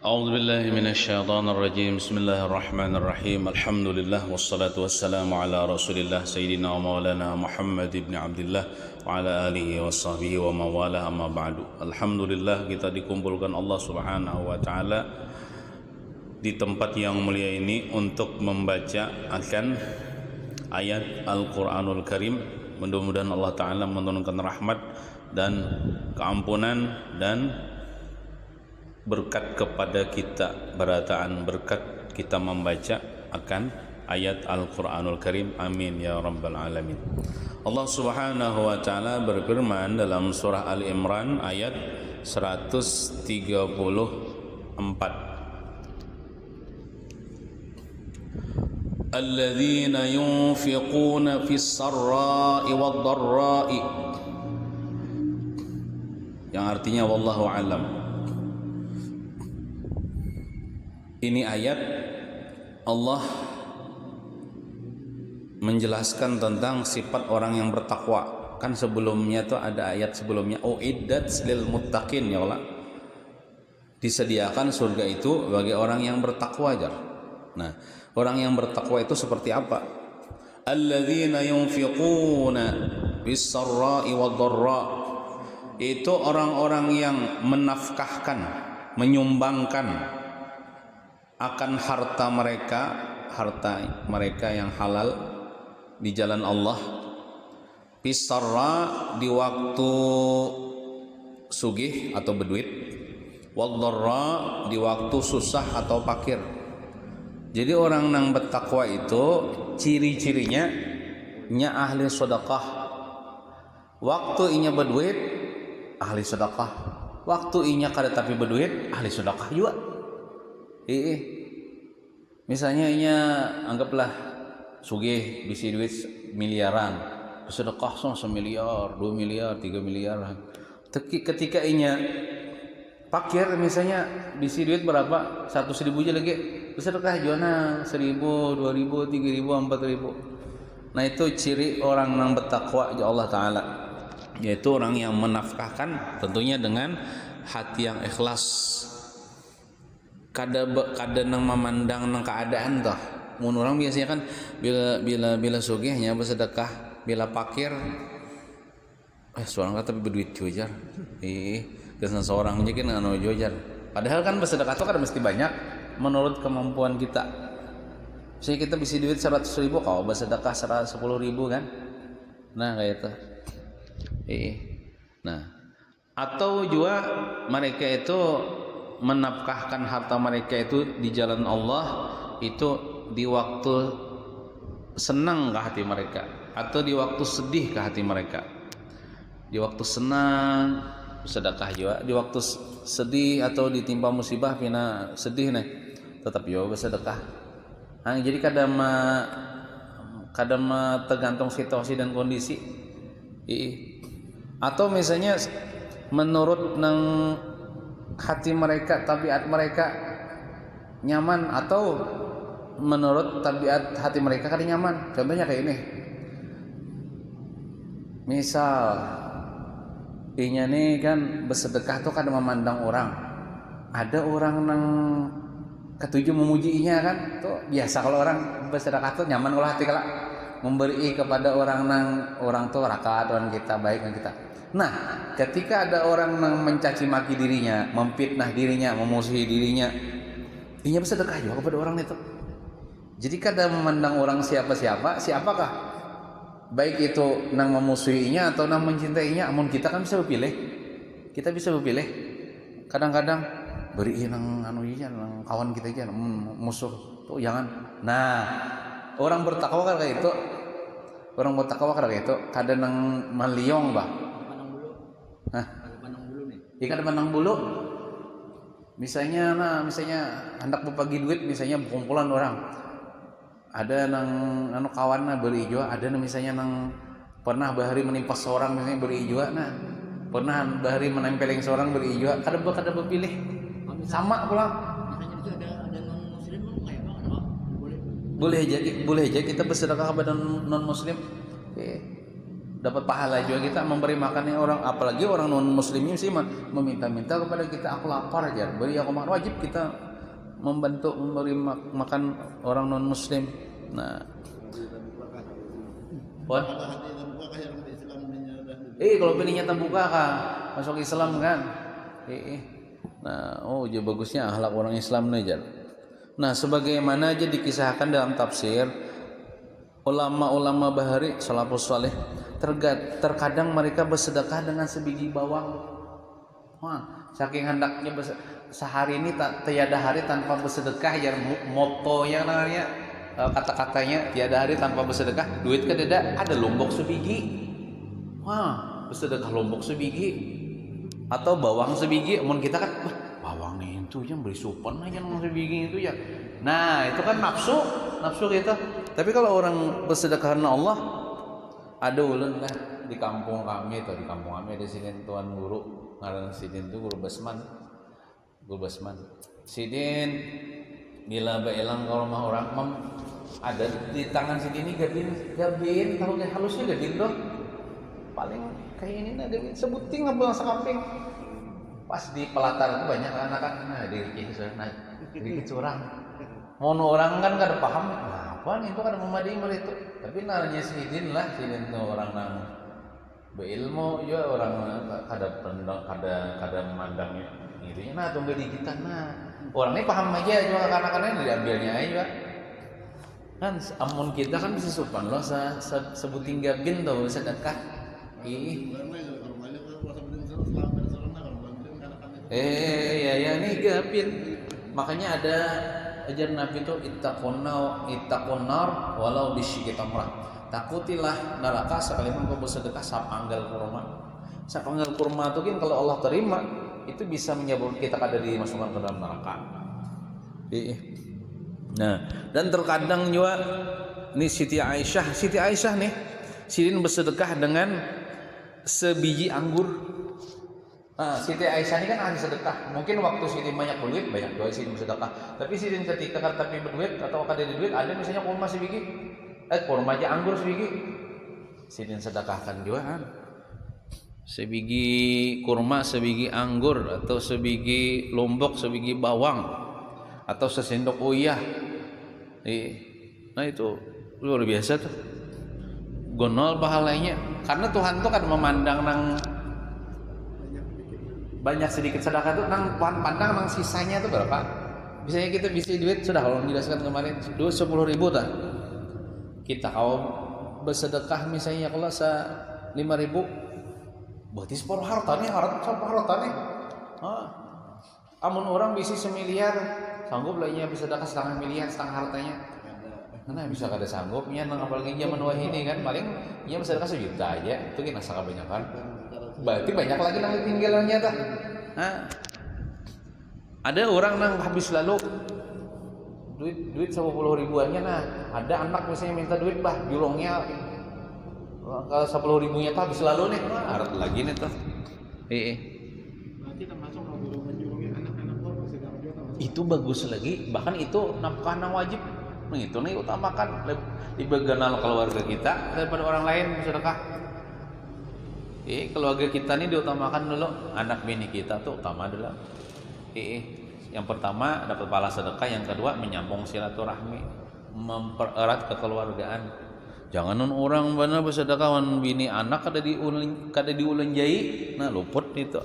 أعوذ بالله من الشيطان الرجيم بسم الله الرحمن الرحيم الحمد لله والصلاة والسلام على رسول الله سيدنا ومولانا محمد بن عبد الله وعلى آله وصحبه ومن والاه أما بعد. Alhamdulillah, kita dikumpulkan Allah Subhanahu wa taala di tempat yang mulia ini untuk membaca akan ayat Al-Qur'anul Karim. Mudah-mudahan Allah taala menurunkan rahmat dan keampunan dan berkat kepada kita, berataan berkat kita membaca akan ayat Al-Qur'anul Karim. Amin ya rabbal alamin. Allah Subhanahu wa taala berfirman dalam surah Al-Imran ayat 134. Alladzina yunfiquna fis sarra'i wad dharra'i, yang artinya wallahu alam. Ini ayat Allah menjelaskan tentang sifat orang yang bertakwa. Kan sebelumnya tuh ada ayat sebelumnya, uiddat lil muttaqin, ya Allah. Disediakan surga itu bagi orang yang bertakwa aja. Nah, orang yang bertakwa itu seperti apa? Alladzina yunfiquna bis sarra'i wad dharra. Itu orang-orang yang menafkahkan, menyumbangkan akan harta mereka yang halal di jalan Allah, bisarra di waktu sugih atau berduit, wadharra di waktu susah atau fakir. Jadi orang yang bertakwa itu ciri-cirinya nya ahli sedekah. Waktu inya berduit ahli sedekah, waktu inya kada tapi berduit ahli sedekah juga. Misalnya inya anggaplah sugih bisi duit miliaran, bersedekah sama 1 miliar, 2 miliar, 3 miliar. Ketika inya fakir, misalnya bisi duit berapa, 100.000 aja lagi, bersedekah juana 1.000, 2.000, 3.000, 4.000. Nah, itu ciri orang yang bertakwa ya Allah Ta'ala, yaitu orang yang menafkahkan tentunya dengan hati yang ikhlas. Kada nang memandang nang keadaan toh. Mun orang biasanya kan bila sugihnya bersedekah, bila fakir seorang kata berduit jujar. Kesan seorang aja kan anu jujar. Padahal kan bersedekah itu kan mesti banyak menurut kemampuan kita. Misalnya kita bisa duit 100.000, kau bersedekah 10.000 kan. Nah, kayak itu. Nah, atau juga mereka itu menafkahkan harta mereka itu di jalan Allah itu di waktu senang ke hati mereka atau di waktu sedih ke hati mereka. Di waktu senang sedekah juga, di waktu sedih atau ditimpa musibah pina sedih nih tetap juga bersedekah. Nah, jadi kadang tergantung situasi dan kondisi. Atau misalnya menurut nang hati mereka, tabiat mereka nyaman, atau menurut tabiat hati mereka kan nyaman. Contohnya kayak ini, misal inya nih kan bersedekah tuh kan memandang orang, ada orang nang ketujuh memuji inya kan, tuh biasa kalau orang bersedekah tuh nyaman kalau hati kalau memberi kepada orang nang orang tuh rakaat orang kita baik dengan kita. Nah, ketika ada orang yang mencaci maki dirinya, memfitnah dirinya, memusuhi dirinya, inya bersedekah juga kepada orang itu. Jadi kadang memandang orang siapakah? Baik itu nang memusuhinya atau nang mencintainya. Amun kita kan bisa berpilih. Kita bisa berpilih. Kadang-kadang beri nang anu ieu nang kawan kita aja musuh. Tuh jangan. Nah, orang bertakwa kan kayak itu. Orang bertakwa kan kayak itu. Kadang nang maliong bah. Jika ada pandang bulu, misalnya hendak berbagi duit, misalnya kumpulan orang, ada nang anu kawanna beri juga, ada nang misalnya nang pernah bahari menimpa seorang misalnya beri juga, nah pernah bahari menempeleng seorang beri juga, kada berpilih, sama pulang. Misalnya itu ada non muslim kayak apa? Boleh Boleh aja kita bersedekah kepada non muslim. dapat pahala juga kita memberi makannya orang, apalagi orang non muslimnya sih meminta-minta kepada kita, aku lapar aja beri aku makan. Wajib kita membantu memberi makan orang non muslim. Nah, what? Kalau pilihnya terbuka kan masuk Islam kan. Nah, jadi bagusnya akhlak orang Islam nih Jar. Nah, sebagaimana aja dikisahkan dalam tafsir ulama-ulama bahari salafus saleh, terkadang mereka bersedekah dengan sebiji bawang. Saking hendaknya sehari ini tiada hari tanpa bersedekah, ya moto yang namanya kata-katanya tiada hari tanpa bersedekah. Duit kededa ada lombok sebiji. Bersedekah lombok sebiji atau bawang sebiji. Mun kita kan bawang itu yang beli supan aja nang sebiji itu ya. Nah, itu kan nafsu kita. Tapi kalau orang bersedekah karena Allah, ada ulun lah di kampung kami ada sidin tuan guru, ngaran sidin itu guru Basman. Sidin bila baelang ke rumah orang ada di tangan sidin ini gabin tahu gak halusnya gabin doh. Paling kayak ini nah gabin sebuting pulang sekamping. Pas di pelatar itu banyak anak-anak dikit curang. Mono orang kan kada paham apa nih itu kada memadai itu. Tapi naranya sidin tuh orang nang berilmu ya, orang kada pandang kada memandangnya itunya. Nah tunggu dikitan orang ini paham aja cuma anak-anaknya diambilnya aja kan. Amun kita kan bisa sopan loh sebuting gabin tuh sedekah. Ya nih gabin. Makanya ada ajar Nabi itu ittaqun nar walau bisyiki tamrah. Takutilah neraka sekalipun kau bersedekah sapanggal kurma. Sapanggal kurma itu kan kalau Allah terima itu bisa menyebabkan kita kada dimasukkan ke dalam neraka. Nah, dan terkadang juga nih Siti Aisyah nih sidin bersedekah dengan sebiji anggur. Siti Aisyah ini kan ahli sedekah. Mungkin waktu sidin banyak duit sidin bersedekah. Tapi sidin ketika tapi berduit atau kada ada duit, ada misalnya kurma sebiji, kurma aja anggur sebiji, sidin sedekahkan juga kan. Sebiji kurma, sebiji anggur, atau sebiji lombok, sebiji bawang, atau sesendok uyah. Nah itu luar biasa tuh. Gonol pahalanya. Karena Tuhan tuh kan memandang nang banyak sedikit sedekah tuh nang pandang nang sisanya tuh berapa. Misalnya kita bisa duit sudah kalau menjelaskan kemarin duit 10.000 tah. Kita kalau bersedekah misalnya kalau 5.000 berarti separuh harta nih. Amun orang bisa 1 miliar sanggup lahnya bersedekah 1/2 miliar setengah hartanya. Mana bisa kada sanggupnya nang apalagi zaman wah ini kan paling nya bersedekah 1 juta aja itu kan asa kebanyakan. Berarti banyak lagi nang tinggalannya tah. Ada orang nang habis lalu duit 10 ribuannya ada anak misalnya minta duit julongnya kalau 10 ribunya tuh habis lalu nih harap lagi nih tuh. Berarti termasuk kalau menjulungi anak-anak itu bagus lagi, bahkan itu nafkah nang wajib. Itu nih utamakan lebih kenal keluarga kita daripada orang lain sedekah. Keluarga kita nih diutamakan dulu, anak bini kita tuh utama dulu. Yang pertama dapat pahala sedekah, yang kedua menyambung silaturahmi, mempererat kekeluargaan. Jangan orang benar bersedekah wan bini anak kada diulen jai, nah luput itu.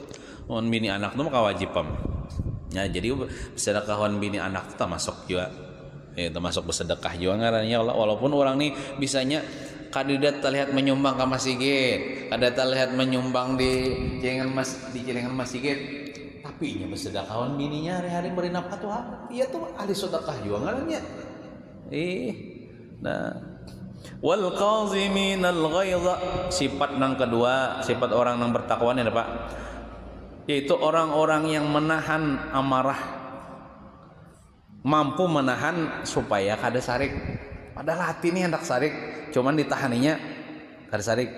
Wan bini anak tuh kewajiban. Nah jadi bersedekah wan bini anak itu masuk juga. Termasuk bersedekah juga ngarannya Allah. Walaupun orang nih bisanya kada terlihat menyumbang ke masjid, kada terlihat menyumbang di celengan masjid, tapi nya bersedekah bininya hari-hari beri nafkah tuh iya tuh ahli sedekah juga ngarannya. Nah, wal qaziminal ghaidha, sifat nang kedua, sifat orang yang bertakwa nih Pak, yaitu orang-orang yang menahan amarah, mampu menahan supaya kada sarik. Padahal hati ini hendak sarik, cuman ditahaninya kada sarik.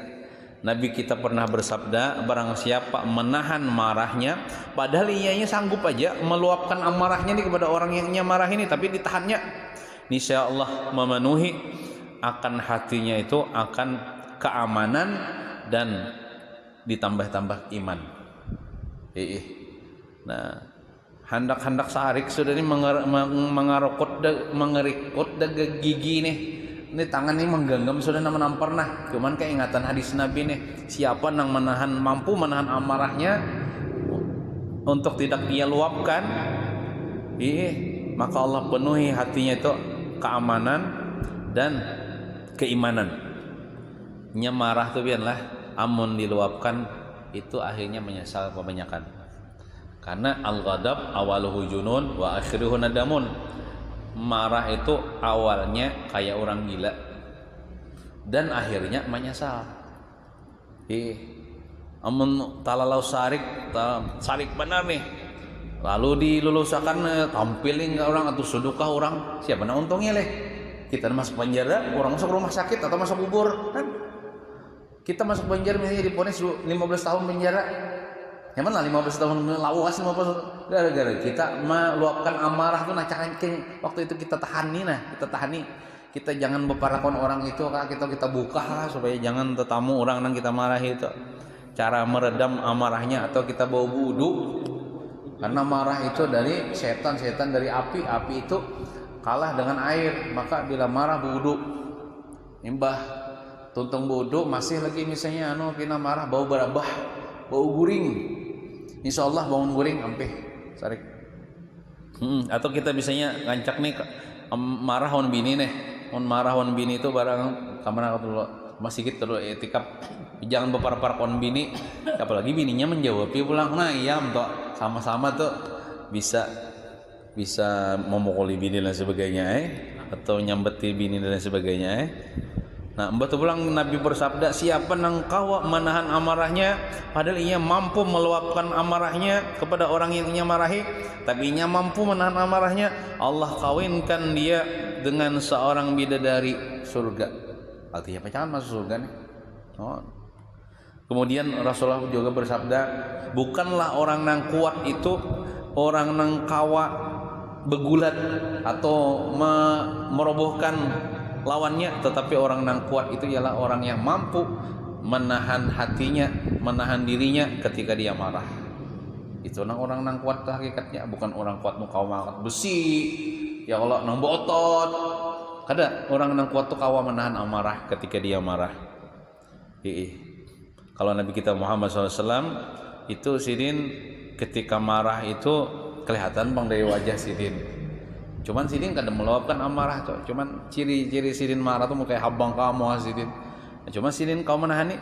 Nabi kita pernah bersabda, barang siapa menahan marahnya, padahal ianya sanggup aja meluapkan amarahnya nih kepada orang yang marah ini, tapi ditahannya, insya Allah memenuhi akan hatinya itu akan keamanan dan ditambah-tambah iman. Nah, handak sarik sudah ini mengerikut daga gigi nih. Ini tangan ini menggenggam sudah nampar nah. Cuman keingatan hadis Nabi nih, siapa yang mampu menahan amarahnya untuk tidak ia luapkan, maka Allah penuhi hatinya itu keamanan dan keimanan. Nya marah tuh biarlah, amun diluapkan itu akhirnya menyesal kebanyakan. Karena al-ghadab awaluhu junun wa akhiruhu nadamun. Marah itu awalnya kayak orang gila dan akhirnya menyesal. Amun talalau sarik benar nih, lalu dilulusakan tampilin ke orang atau sedekah orang, siapa na untungnya leh? Kita masuk penjara, orang masuk rumah sakit atau masuk kubur kan? Kita masuk penjara misalnya diponis 15 tahun penjara. Yang mana 15 tahun lawas 15 gara-gara kita meluapkan amarah tuh waktu itu kita tahani. Kita jangan beparakon orang itu, kita buka lah supaya jangan tetamu orang yang kita marahi itu. Cara meredam amarahnya atau kita bawa wudu. Karena marah itu dari setan dari api itu kalah dengan air, maka bila marah wudu. Imbah tuntung wudu masih lagi misalnya kena marah bau berabah, bau guring. Insyaallah bangun guring ampih sarik. Atau kita biasanya ngancak nih marah wan bini nih. Marah wan bini itu barang kamana dulu masih gitu dulu etikap. Jangan berpar-par kon bini, apalagi bininya menjawab pulang. Nah, iya toh sama-sama tuh bisa memukuli bini dan sebagainya atau nyambeti bini dan sebagainya Nah, betul pulang Nabi bersabda, siapa yang kawa menahan amarahnya padahal ia mampu meluapkan amarahnya kepada orang yang ia marahi, tapi ia mampu menahan amarahnya, Allah kawinkan dia dengan seorang bidadari surga. Artinya jangan masuk surga nih. Kemudian Rasulullah juga bersabda, bukanlah orang yang kuat itu orang yang kawa begulat atau merobohkan lawannya, tetapi orang yang kuat itu ialah orang yang mampu menahan hatinya, menahan dirinya ketika dia marah. Itu orang yang kuat hakikatnya, bukan orang kuat nu kawa angkat besi, ya Allah nang botot. Kada orang yang kuat tuh kawa menahan amarah ketika dia marah. Kalau Nabi kita Muhammad SAW itu sidin ketika marah itu kelihatan bang dari wajah sidin. Cuman sidin kadang meluapkan amarah tuh. Cuman ciri-ciri sidin marah tuh kayak habang kamu sidin. Cuma sidin kau menahani.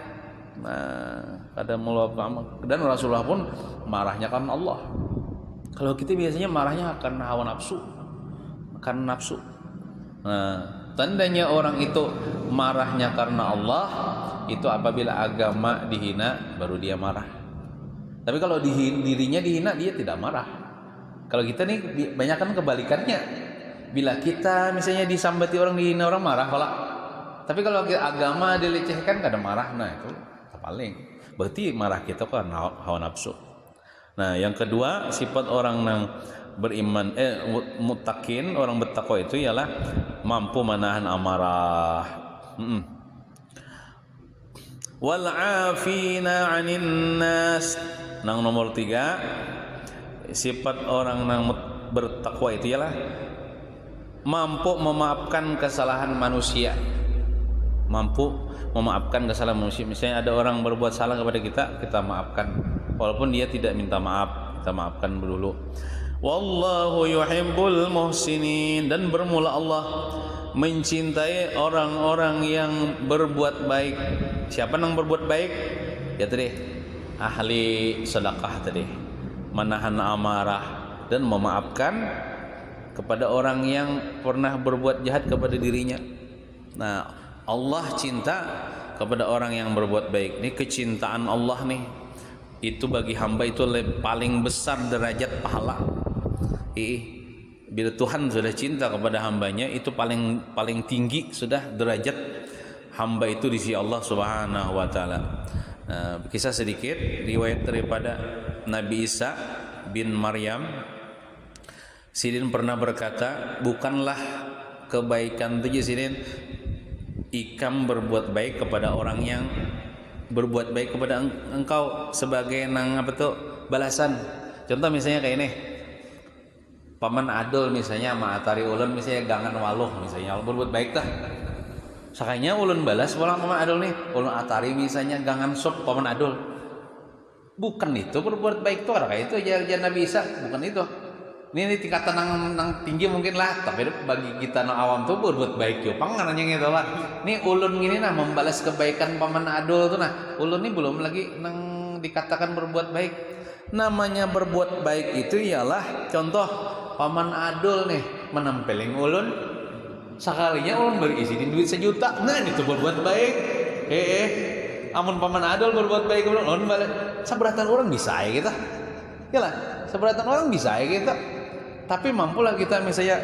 Nah, kadang meluapkan amarah. Dan Rasulullah pun marahnya karena Allah. Kalau kita biasanya marahnya karena hawa nafsu. Karena nafsu. Nah, tandanya orang itu marahnya karena Allah itu apabila agama dihina baru dia marah. Tapi kalau dirinya dihina dia tidak marah. Kalau kita nih banyak kan kebalikannya. Bila kita misalnya disambati orang, dihina orang, marah kalau. Tapi kalau agama dilecehkan kada marah, nah itu paling. Berarti marah kita kan hawa nafsu. Nah, yang kedua sifat orang yang beriman muttaqin, orang bertakwa itu ialah mampu menahan amarah. Wal 'afina 'anil nas. Nang nomor 3, sifat orang yang bertakwa itu ialah mampu memaafkan kesalahan manusia. Mampu memaafkan kesalahan manusia. Misalnya ada orang berbuat salah kepada kita, kita maafkan. Walaupun dia tidak minta maaf, kita maafkan dulu. Wallahu yuhibbul muhsinin. Dan bermula Allah mencintai orang-orang yang berbuat baik. Siapa yang berbuat baik? Ya tadi ahli sedekah tadi, menahan amarah dan memaafkan kepada orang yang pernah berbuat jahat kepada dirinya. Nah, Allah cinta kepada orang yang berbuat baik. Ini kecintaan Allah nih. Itu bagi hamba itu paling besar derajat pahala. Bila Tuhan sudah cinta kepada hambanya, itu paling tinggi sudah derajat hamba itu di sisi Allah Subhanahu wa taala. Kisah sedikit riwayat daripada Nabi Isa bin Maryam. Sidin pernah berkata, bukanlah kebaikan itu Sidin ikam berbuat baik kepada orang yang berbuat baik kepada engkau sebagai nang apa tuh balasan. Contoh misalnya kayak ini, paman adol misalnya sama atari ulun misalnya gangan waluh misalnya berbuat baik tah. Sakanya ulun balas pulang paman adol nih, ulun atari misalnya gangan sop paman adol. Bukan itu berbuat baik tuh, kayak itu ajar Nabi Isa, bukan itu. Ini tingkatan nang tinggi mungkin lah, tapi bagi kita nang awam tuh berbuat baik yo pangannya gitu lah. Nih ulun gini nah membalas kebaikan paman adol tuh nah. Ulun nih belum lagi nang dikatakan berbuat baik. Namanya berbuat baik itu ialah contoh paman adol nih menempelin ulun. Sekalinya ulun berisiin duit 1 juta. Nah itu berbuat baik. Amun paman adol berbuat baik ulun balik. Seberatan orang bisa ya kita. Yalah, seberatan orang bisa ya kita. Tapi mampulah kita misalnya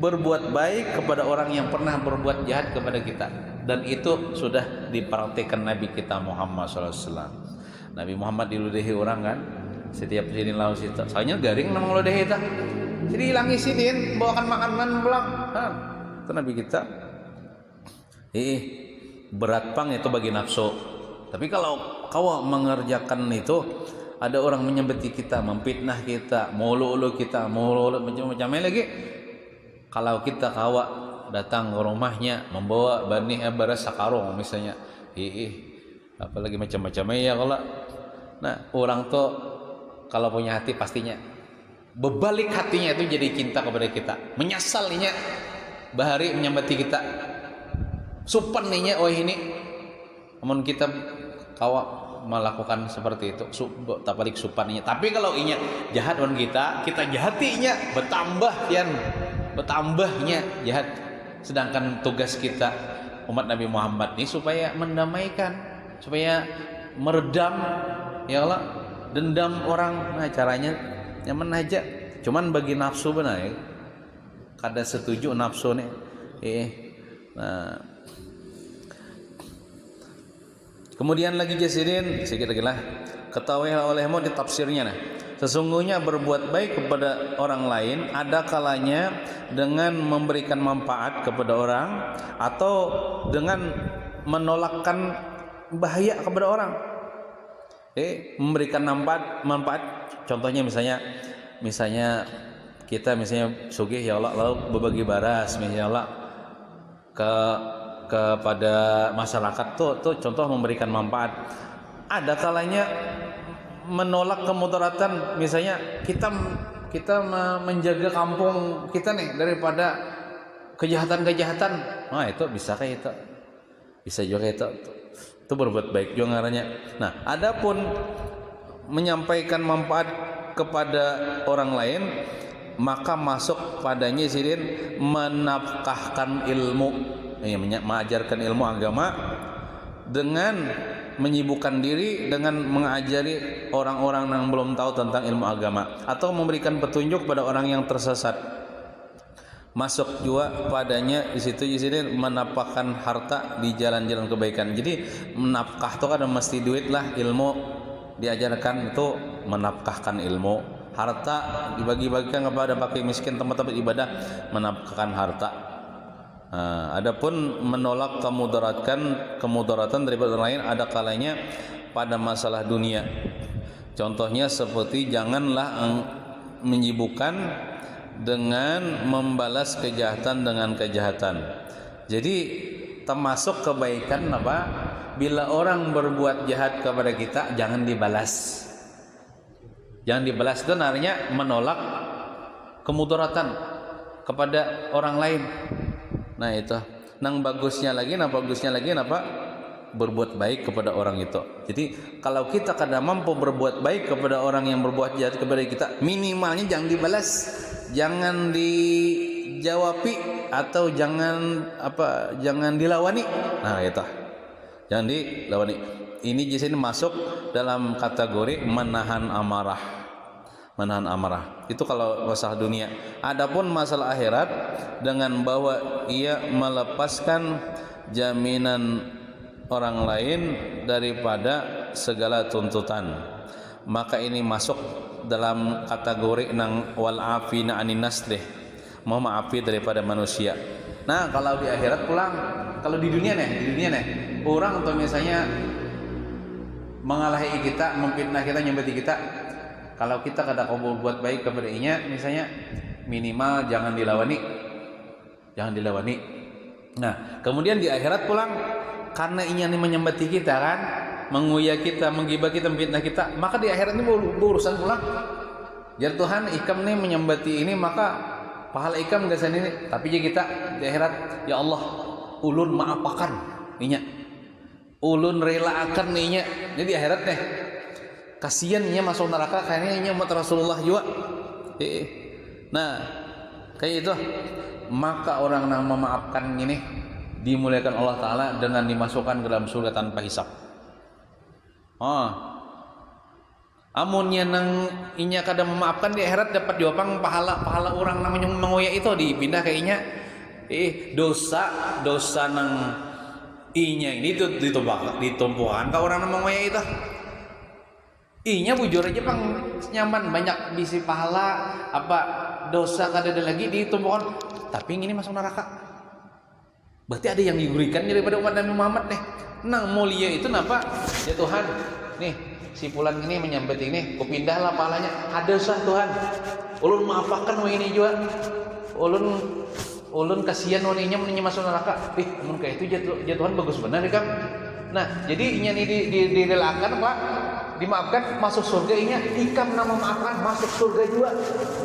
berbuat baik kepada orang yang pernah berbuat jahat kepada kita, dan itu sudah dipraktikkan Nabi kita Muhammad SAW. Nabi Muhammad diludahi orang kan, setiap sidin lalu situ. Soalnya garing nama ngeludahi kita. Jadi hilangi sidin, bawakan makanan pulang. Itu Nabi kita. Berat pang itu bagi nafsu. Tapi kalau kau mengerjakan itu, ada orang menyembeti kita, memfitnah kita, mulu-ulu kita, mulu-ulu macam-macam lagi. Kalau kita kawa datang ke rumahnya membawa benih beras sakarung misalnya, apalagi macam-macam ya kalau. Nah orang tuh kalau punya hati pastinya berbalik hatinya itu jadi cinta kepada kita, menyesalinya bahari menyembeti kita, supan ninya, oh ini, namun kita kawa melakukan seperti itu, tak balik supannya. Tapi kalau inya jahat on kita jahatinya bertambahnya jahat. Sedangkan tugas kita umat Nabi Muhammad ini supaya mendamaikan, supaya meredam ya Allah dendam orang. Nah caranya nyaman aja. Cuman bagi nafsu benar ya. Kada setuju nafsu nih. Nah kemudian lagi jasirin sedikit lagi lah, ketahuilah olehmu di tafsirnya nah. Sesungguhnya berbuat baik kepada orang lain ada kalanya dengan memberikan manfaat kepada orang atau dengan menolakkan bahaya kepada orang. Memberikan manfaat contohnya misalnya kita misalnya sugih ya Allah lalu berbagi baras misalnya Allah kepada masyarakat tuh contoh memberikan manfaat. Ada kalanya menolak kemudaratan, misalnya kita menjaga kampung kita nih daripada kejahatan-kejahatan. Nah itu bisa kayak itu, bisa juga itu berbuat baik juga ngarannya. Nah adapun menyampaikan manfaat kepada orang lain maka masuk padanya sidin menafkahkan ilmu, mengajarkan ilmu agama dengan menyibukkan diri dengan mengajari orang-orang yang belum tahu tentang ilmu agama atau memberikan petunjuk pada orang yang tersesat. Masuk juga padanya di situ menafkahkan harta di jalan-jalan kebaikan. Jadi menafkah itu kan mesti duit lah, ilmu diajarkan itu menafkahkan ilmu. Harta dibagi-bagikan kepada fakir miskin, tempat-tempat ibadah, menafkahkan harta. Adapun menolak kemudaratan daripada orang lain ada kalanya pada masalah dunia. Contohnya seperti janganlah menyibukkan dengan membalas kejahatan dengan kejahatan. Jadi termasuk kebaikan apa? Bila orang berbuat jahat kepada kita jangan dibalas. Jangan dibalas itu artinya menolak kemudaratan kepada orang lain. Nah itu, nang bagusnya lagi berbuat baik kepada orang itu. Jadi kalau kita kadang mampu berbuat baik kepada orang yang berbuat jahat kepada kita, minimalnya jangan dibalas, jangan dijawabi atau jangan dilawani. Nah itu, jangan dilawani. Ini di sini masuk dalam kategori menahan amarah. Itu kalau masalah dunia. Adapun masalah akhirat dengan bahwa ia melepaskan jaminan orang lain daripada segala tuntutan, maka ini masuk dalam kategori nang wal afina anin nas deh, mau maafi daripada manusia. Nah kalau di akhirat pulang, kalau di dunia nih orang atau misalnya mengalahi kita, memfitnah kita, nyembeti kita. Kalau kita kada kau buat baik kepada inya, misalnya minimal jangan dilawani. Nah, kemudian di akhirat pulang karena inya ini menyembeti kita kan, menguya kita, menggibah kita, memfitnah kita, maka di akhirat ini berurusan pulang. Jadi Tuhan ikam nih menyembeti ini, maka pahala ikam gak ini. Tapi jadi kita di akhirat, ya Allah, ulun maapakan inya, ulun relaakan inya. Jadi di akhirat nih kasihan inya masuk neraka, kayaknya inya umat Rasulullah juga. Nah, kayak itu. Maka orang yang memaafkan ini dimuliakan Allah Ta'ala dengan dimasukkan ke dalam surga tanpa hisab. Amunnya nang inya kada memaafkan di akhirat dapat jawaban pahala orang namanya mengoyak itu dipindah ke inya. Dosa nang inya ini itu ditumpukan ke orang nang mengoyak itu. Inya bujur aja pang nyaman banyak bisi pahala apa dosa kada ada lagi ditumpukan. Tapi ini masuk neraka. Berarti ada yang digurikan daripada umat Nabi Muhammad nih. Nang mulia itu napa? Ya Tuhan, nih si fulan ini menyambet ini, kupindahlah pahalanya. Ada sah Tuhan. Ulun maafakan ini juga. Ulun kasihan waninya masuk neraka. Mun kayak itu Tuhan bagus benar kan? Nah, jadi inya ini direlakan Pak, dimaafkan masuk surga inya, ikam nama maafkan masuk surga juga.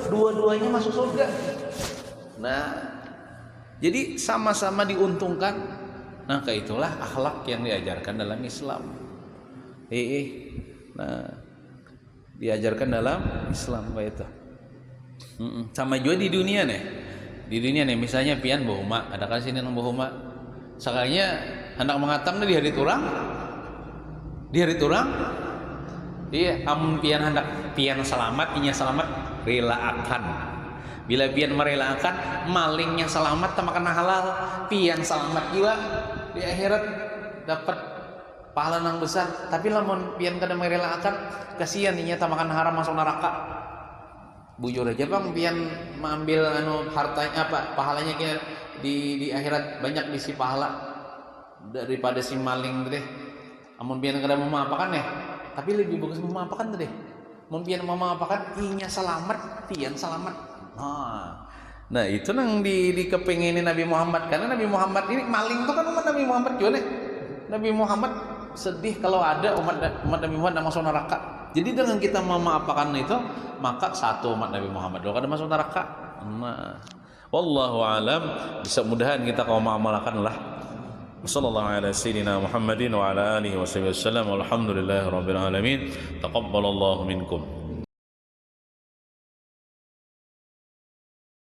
Dua-duanya masuk surga. Nah, jadi sama-sama diuntungkan. Nah, kayak itulah akhlak yang diajarkan dalam Islam. Nah, diajarkan dalam Islam kayak itu. Sama juga di dunia nih. Di dunia nih, misalnya pian bohuma, ada kan sini nang bohuma. Sakanya hendak mengatang di hari turang. Di hari turang. Iya, amun pian hendak pian selamat, inya selamat, relaakan. Bila pian merelakan, malingnya selamat, makan halal, pian selamat juga di akhirat dapat pahala yang besar. Tapi lamun pian kada merelakan, kasihan inya makan haram masuk neraka. Bujur aja bang, pian mengambil hartanya apa pahalanya di akhirat banyak bisi pahala daripada si maling deh. Amun pian kada memaafkan ya, tapi lebih bagus memaafkan deh. Mun pian memaafkan, inya selamat, pian selamat. Nah itu nang dikepengenin Nabi Muhammad, karena Nabi Muhammad ini maling itu kan umat Nabi Muhammad juga nih. Nabi Muhammad sedih kalau ada umat Nabi Muhammad yang masuk neraka. Jadi dengan kita memaafkan itu, maka satu umat Nabi Muhammad kalau kada masuk neraka. Nah, wallahu alam, bisa mudahan kita kau mengamalkan lah. Wassallallahu ala sayyidina Muhammadin wa ala alihi wasallam. Walhamdulillahirabbil alamin. Taqabbalallahu minkum.